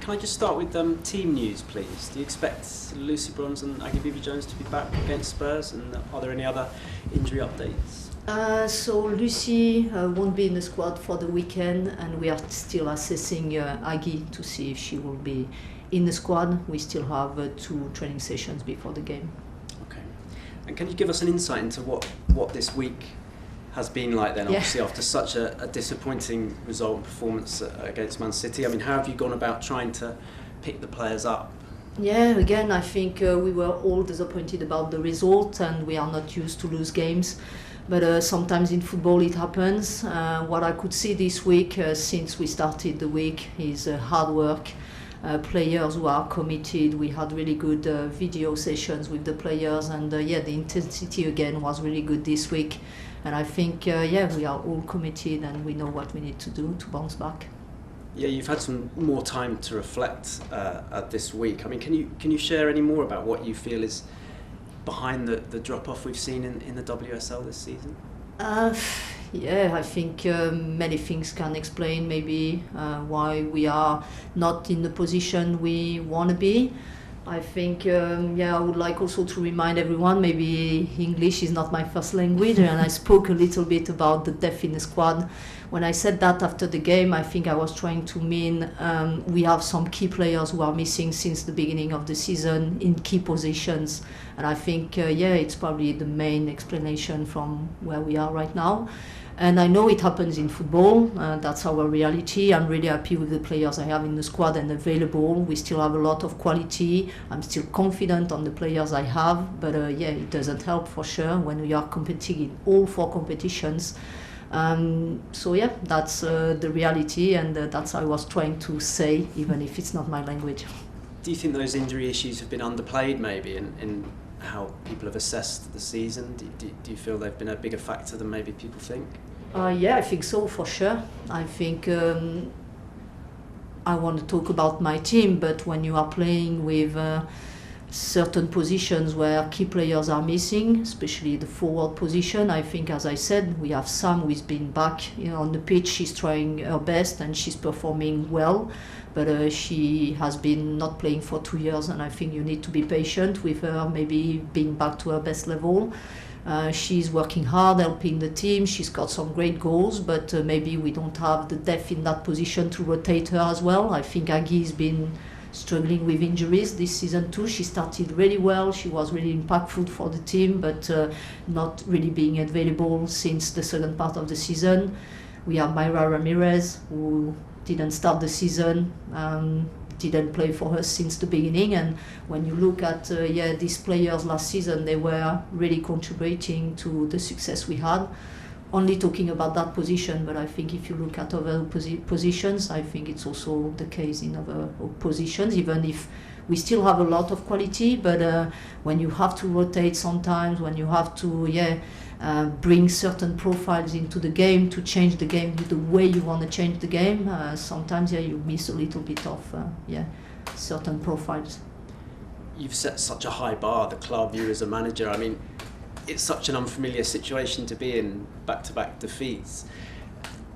Can I just start with team news, please? Do you expect Lucy Bronze and Aggie Jones to be back against Spurs? And are there any other injury updates? So Lucy won't be in the squad for the weekend, and we are still assessing Aggie to see if she will be in the squad. We still have 2 training sessions before the game. Okay. And can you give us an insight into what this week has been like then, obviously, after such a disappointing result and performance against Man City? I mean, how have you gone about trying to pick the players up? Yeah, again, I think we were all disappointed about the result, and we are not used to lose games. But sometimes in football it happens. What I could see this week, since we started the week, is hard work. Players who are committed. We had really good video sessions with the players, and the intensity again was really good this week. And I think, we are all committed and we know what we need to do to bounce back. Yeah, you've had some more time to reflect this week. I mean, can you share any more about what you feel is behind the drop-off we've seen in the WSL this season? I think many things can explain maybe why we are not in the position we want to be. I think, I would like also to remind everyone, maybe English is not my first language, and I spoke a little bit about the depth in the squad. When I said that after the game, I think I was trying to mean we have some key players who are missing since the beginning of the season in key positions. And I think, it's probably the main explanation from where we are right now. And I know it happens in football, that's our reality. I'm really happy with the players I have in the squad and available. We still have a lot of quality. I'm still confident on the players I have, but it doesn't help for sure when we are competing in all 4 competitions. That's the reality, and that's what I was trying to say, even if it's not my language. Do you think those injury issues have been underplayed maybe in how people have assessed the season? Do you feel they've been a bigger factor than maybe people think? I think so, for sure. I think I want to talk about my team, but when you are playing with certain positions where key players are missing, especially the forward position, I think, as I said, we have Sam who's been back on the pitch. She's trying her best and she's performing well, but she has been not playing for 2 years, and I think you need to be patient with her, maybe being back to her best level. She's working hard, helping the team. She's got some great goals, but maybe we don't have the depth in that position to rotate her as well. I think Aggie's been struggling with injuries this season too. She started really well. She was really impactful for the team, but not really being available since the second part of the season. We have Mayra Ramírez, who didn't start the season, didn't play for us since the beginning. And when you look at these players last season, they were really contributing to the success we had. Only talking about that position, but I think if you look at other positions, I think it's also the case in other positions, even if we still have a lot of quality. But when you have to rotate sometimes, when you have to bring certain profiles into the game to change the game the way you want to change the game, sometimes you miss a little bit of certain profiles. You've set such a high bar, the club, you as a manager. I mean, it's such an unfamiliar situation to be in, back-to-back defeats.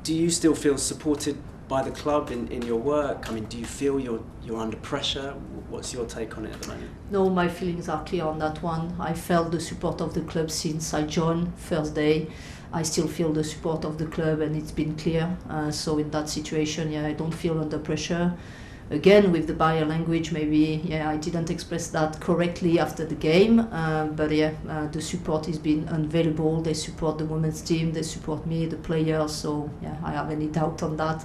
Do you still feel supported by the club in your work? I mean, do you feel you're under pressure? What's your take on it at the moment? No, my feelings are clear on that one. I felt the support of the club since I joined first day. I still feel the support of the club, and it's been clear. So in that situation, I don't feel under pressure. Again, with the barrier language, maybe I didn't express that correctly after the game, but the support has been unavailable. They support the women's team, they support me, the players, so I have any doubt on that.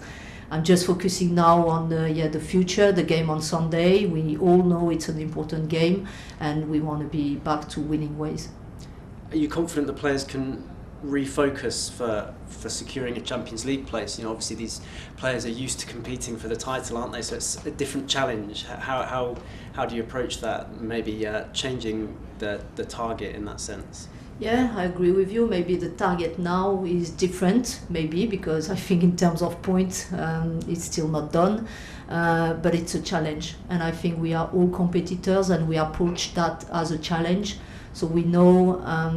I'm just focusing now on the future, the game on Sunday. We all know it's an important game, and we want to be back to winning ways. Are you confident the players can refocus for securing a Champions League place? You know, obviously these players are used to competing for the title, aren't they? So it's a different challenge. How do you approach that? Maybe changing the target in that sense. Yeah, I agree with you. Maybe the target now is different, maybe, because I think in terms of points, it's still not done. But it's a challenge. And I think we are all competitors and we approach that as a challenge. So we know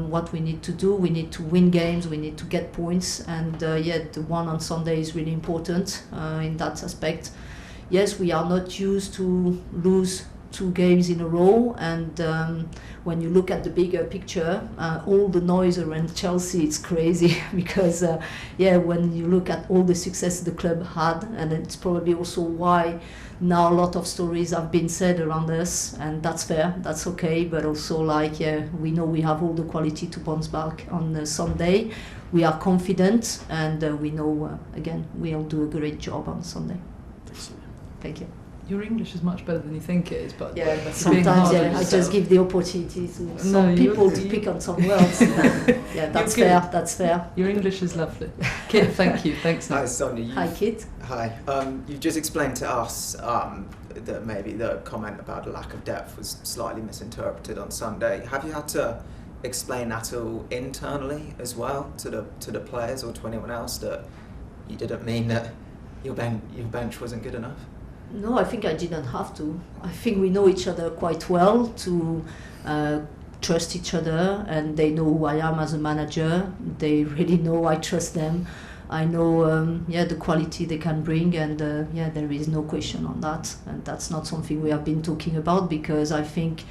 what we need to do. We need to win games, we need to get points. And the one on Sunday is really important in that aspect. yes, we are not used to lose 2 games in a row, and when you look at the bigger picture, all the noise around Chelsea, it's crazy because when you look at all the success the club had, and it's probably also why now a lot of stories have been said around us, and that's fair, that's okay, but also we know we have all the quality to bounce back on Sunday. We are confident, and we know again we'll do a great job on Sunday. Thank you. Your English is much better than you think it is, but sometimes I just give the opportunity to some people to pick on some words. That's fair. That's fair. Your English is lovely. Kit, thank you. Thanks. Hi, Sonia. Hi, Kit. Hi. You've just explained to us that maybe the comment about a lack of depth was slightly misinterpreted on Sunday. Have you had to explain that all internally as well to the players or to anyone else, that you didn't mean that your bench wasn't good enough? No, I think I didn't have to. I think we know each other quite well to trust each other, and they know who I am as a manager. They really know I trust them. I know the quality they can bring, and there is no question on that. And that's not something we have been talking about, because I think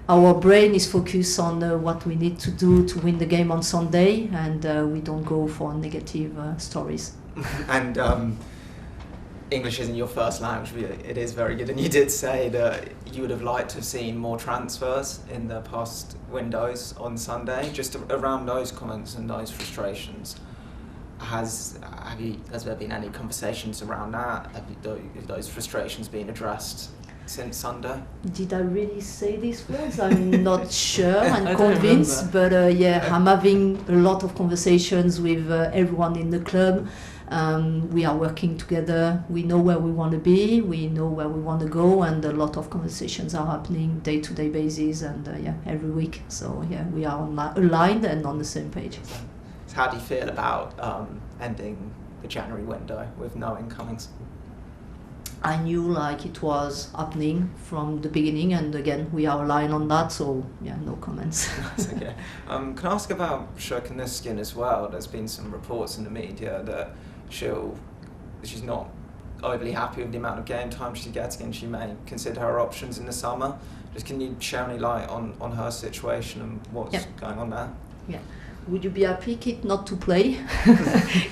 our brain is focused on what we need to do to win the game on Sunday, and we don't go for negative stories. And English isn't your first language, but it is very good. And you did say that you would have liked to have seen more transfers in the past windows on Sunday. Just around those comments and those frustrations, has there been any conversations around that? Have those frustrations been addressed since Sunday? Did I really say these words? I'm not sure and convinced, but I'm having a lot of conversations with everyone in the club. We are working together. We know where we want to be. We know where we want to go, and a lot of conversations are happening day-to-day basis, and every week. So we are aligned and on the same page. So how do you feel about ending the January window with no incomings? I knew it was happening from the beginning, and again we are aligned on that. So no comments. That's okay. Can I ask about Shannon Skinn as well? There's been some reports in the media that she's not overly happy with the amount of game time she's getting, and she may consider her options in the summer. Just can you share any light on her situation and what's going on there? Yeah. Would you be happy, Kit, not to play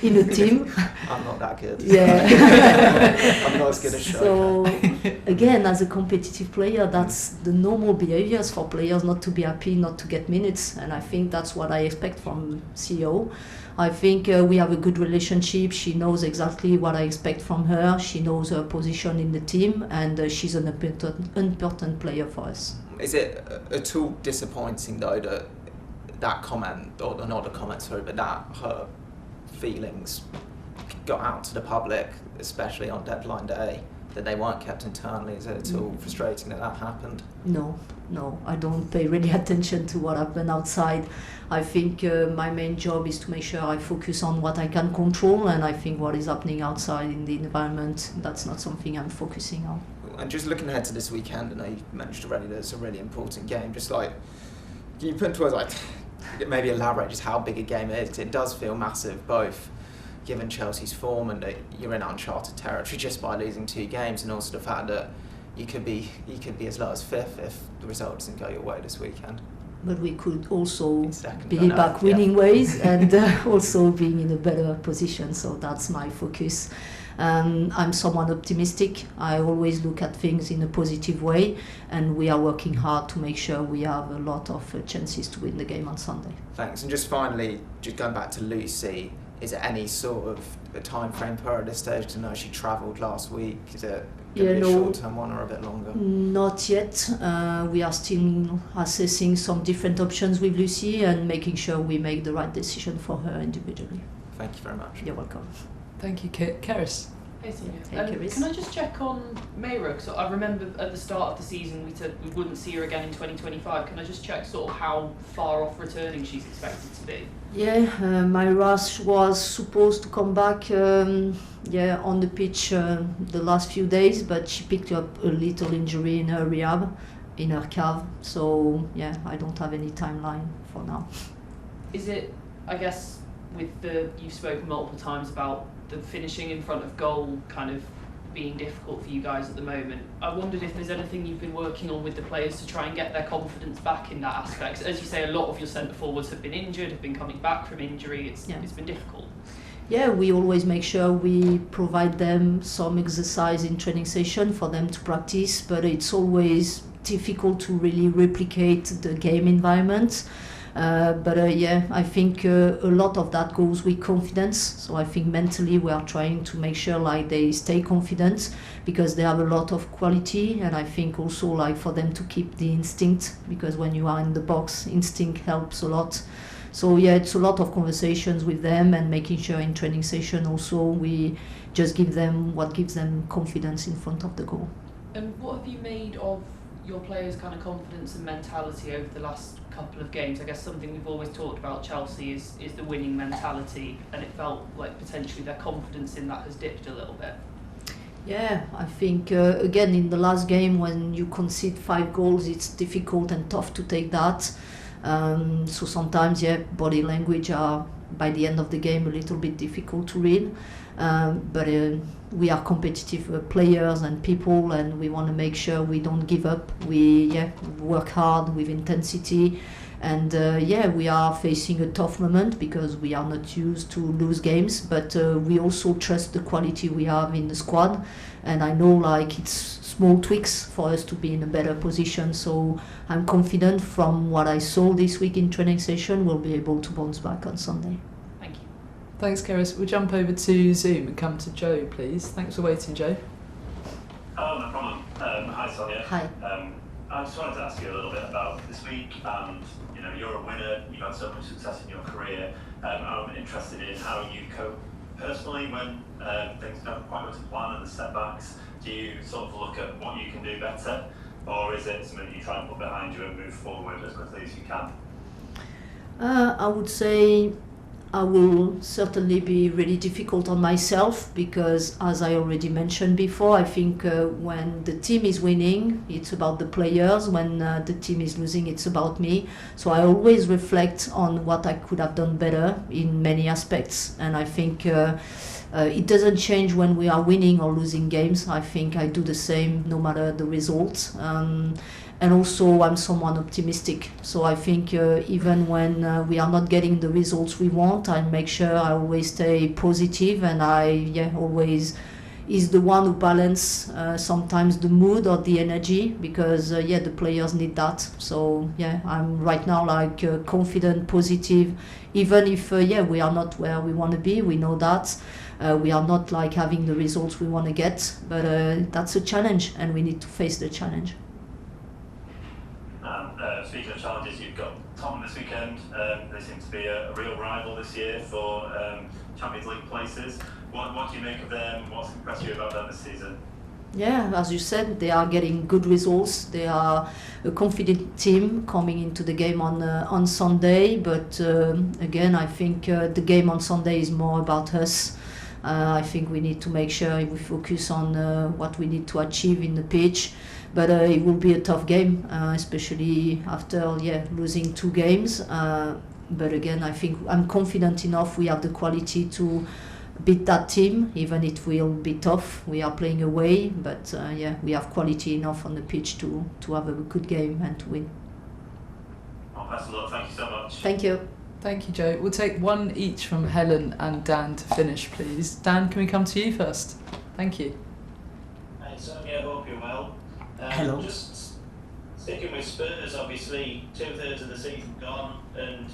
in a team? I'm not that good. Yeah. I'm not as good as Shannon. So, again, as a competitive player, that's the normal behaviours for players, not to be happy, not to get minutes. And I think that's what I expect from CEO. I think we have a good relationship. She knows exactly what I expect from her. She knows her position in the team, and she's an important player for us. Is it at all disappointing, though, that comment, or not the comment, sorry, but that her feelings got out to the public, especially on deadline day, that they weren't kept internally? Is it at all frustrating that happened? No, I don't pay really attention to what happened outside. I think my main job is to make sure I focus on what I can control, and I think what is happening outside in the environment, that's not something I'm focusing on. And just looking ahead to this weekend, I know you mentioned already that it's a really important game. Just can you put into words, maybe elaborate just how big a game it is? Because it does feel massive, both given Chelsea's form and that you're in uncharted territory just by losing 2 games, and also the fact that you could be as low as 5th if the result doesn't go your way this weekend. But we could also be back winning ways and also being in a better position. So that's my focus. I'm someone optimistic. I always look at things in a positive way, and we are working hard to make sure we have a lot of chances to win the game on Sunday. Thanks. And just finally, just going back to Lucy, is there any sort of a time frame for her at this stage to know she travelled last week? Is it going to be a short-term one or a bit longer? Not yet. We are still assessing some different options with Lucy and making sure we make the right decision for her individually. Thank you very much. You're welcome. Thank you, Keris. Hey, Sonia. Hey, Keris. Can I just check on Mayra? Because I remember at the start of the season we said we wouldn't see her again in 2025. Can I just check sort of how far off returning she's expected to be? Yeah, Mayra was supposed to come back on the pitch the last few days, but she picked up a little injury in her rehab, in her calf. So, I don't have any timeline for now. Is it, I guess, you've spoken multiple times about the finishing in front of goal kind of being difficult for you guys at the moment. I wondered if there's anything you've been working on with the players to try and get their confidence back in that aspect. As you say, a lot of your centre forwards have been injured, have been coming back from injury. It's been difficult. Yeah, we always make sure we provide them some exercise in training session for them to practice, but it's always difficult to really replicate the game environment. I think a lot of that goes with confidence. So I think mentally we are trying to make sure like they stay confident because they have a lot of quality, and I think also like for them to keep the instinct, because when you are in the box, instinct helps a lot. So yeah, it's a lot of conversations with them and making sure in training session also we just give them what gives them confidence in front of the goal. And what have you made of your players' kind of confidence and mentality over the last couple of games? I guess something we've always talked about Chelsea is the winning mentality, and it felt like potentially their confidence in that has dipped a little bit. Yeah, I think again in the last game when you concede 5 goals, it's difficult and tough to take that. So sometimes, body language are by the end of the game a little bit difficult to read. But we are competitive players and people, and we want to make sure we don't give up. We work hard with intensity, and we are facing a tough moment because we are not used to lose games, but we also trust the quality we have in the squad, and I know like it's small tweaks for us to be in a better position, so I'm confident from what I saw this week in training session we'll be able to bounce back on Sunday. Thanks, Keris. We'll jump over to Zoom and come to Joe, please. Thanks for waiting, Joe. Oh, no problem. Hi, Sonia. Hi. I just wanted to ask you a little bit about this week, and you're a winner. You've had so much success in your career. I'm interested in how you cope personally when things don't quite go to plan and the setbacks. Do you sort of look at what you can do better, or is it something you try and put behind you and move forward as quickly as you can? I would say I will certainly be really difficult on myself because, as I already mentioned before, I think when the team is winning, it's about the players. When the team is losing, it's about me. So I always reflect on what I could have done better in many aspects. And I think it doesn't change when we are winning or losing games. I think I do the same no matter the result. And also I'm someone optimistic, so I think even when we are not getting the results we want, I make sure I always stay positive, and I always is the one who balance sometimes the mood or the energy, because the players need that. So I'm right now like confident, positive, even if we are not where we want to be. We know that we are not like having the results we want to get, but that's a challenge and we need to face the challenge. Speaking of challenges, you've got Tottenham this weekend. They seem to be a real rival this year for Champions League places. What do you make of them? What's impressed you about them this season? Yeah, as you said, they are getting good results. They are a confident team coming into the game on Sunday. But again, I think the game on Sunday is more about us. I think we need to make sure we focus on what we need to achieve in the pitch. But it will be a tough game, especially after losing 2 games. But again, I think I'm confident enough we have the quality to beat that team, even it will be tough. We are playing away, but we have quality enough on the pitch to have a good game and to win. Well, best of luck. Thank you so much. Thank you. Thank you, Joe. We'll take one each from Helen and Dan to finish, please. Dan, can we come to you first? Thank you. Hi, Sonia. I hope you're well. Hello. Just sticking with Spurs, obviously 2/3 of the season gone, and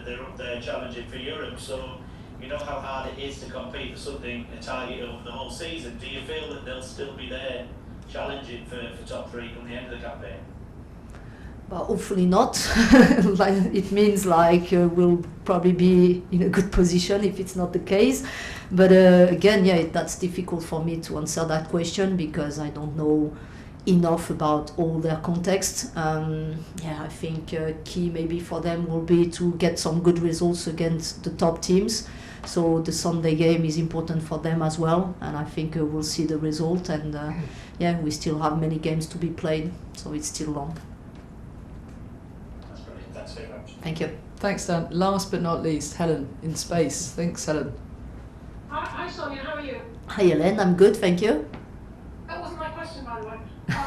they're up there challenging for Europe. So you know how hard it is to compete for something, a target over the whole season. Do you feel that they'll still be there challenging for top 3 come the end of the campaign? But hopefully not. It means we'll probably be in a good position if it's not the case. But again, that's difficult for me to answer that question because I don't know enough about all their context. I think key maybe for them will be to get some good results against the top teams. So the Sunday game is important for them as well, and I think we'll see the result. And we still have many games to be played, so it's still long. That's brilliant. Thanks very much. Thank you. Thanks, Dan. Last but not least, Helen in space. Thanks, Helen. Hi, Sonia. How are you? Hi, Helen. I'm good, thank you.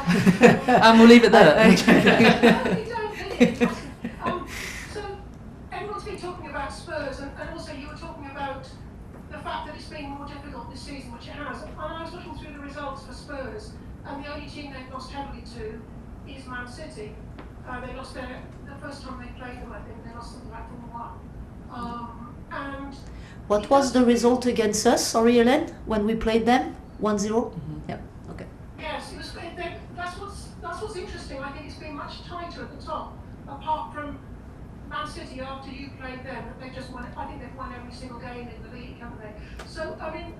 And we'll leave it there. So everyone's been talking about Spurs, and also you were talking about the fact that it's been more difficult this season, which it has. And I was looking through the results for Spurs, and the only team they've lost heavily to is Man City. They lost the first time they played them, I think, they lost something like 4-1. And What was the result against us, sorry Helen, when we played them? 1-0? Mm-hmm. Yeah, okay. yes, it was. That's what's interesting. I think it's been much tighter at the top, apart from Man City after you played them. That they just won. I think they've won every single game in the league, haven't they? So I mean,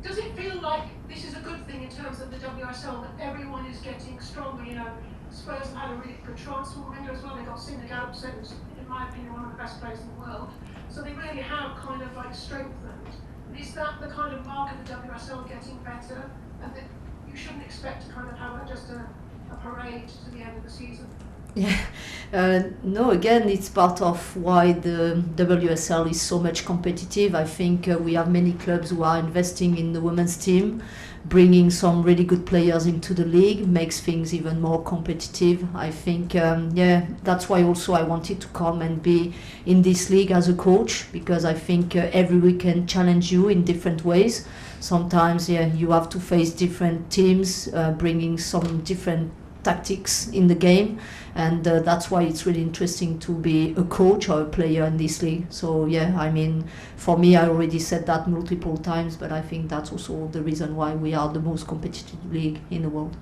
does it feel like this is a good thing in terms of the WSL, that everyone is getting stronger? You know, Spurs have had a really good transfer window as well. They got Sonia Bompastor, who's, in my opinion, one of the best players in the world. So they really have kind of like strengthened. Is that the kind of mark of the WSL getting better, and that you shouldn't expect to kind of have just a parade to the end of the season? Yeah, no, again, it's part of why the WSL is so much competitive. I think we have many clubs who are investing in the women's team, bringing some really good players into the league, makes things even more competitive. I think, that's why also I wanted to come and be in this league as a coach, because I think every week can challenge you in different ways. Sometimes, you have to face different teams, bringing some different tactics in the game, and that's why it's really interesting to be a coach or a player in this league. So I mean, for me, I already said that multiple times, but I think that's also the reason why we are the most competitive league in the world.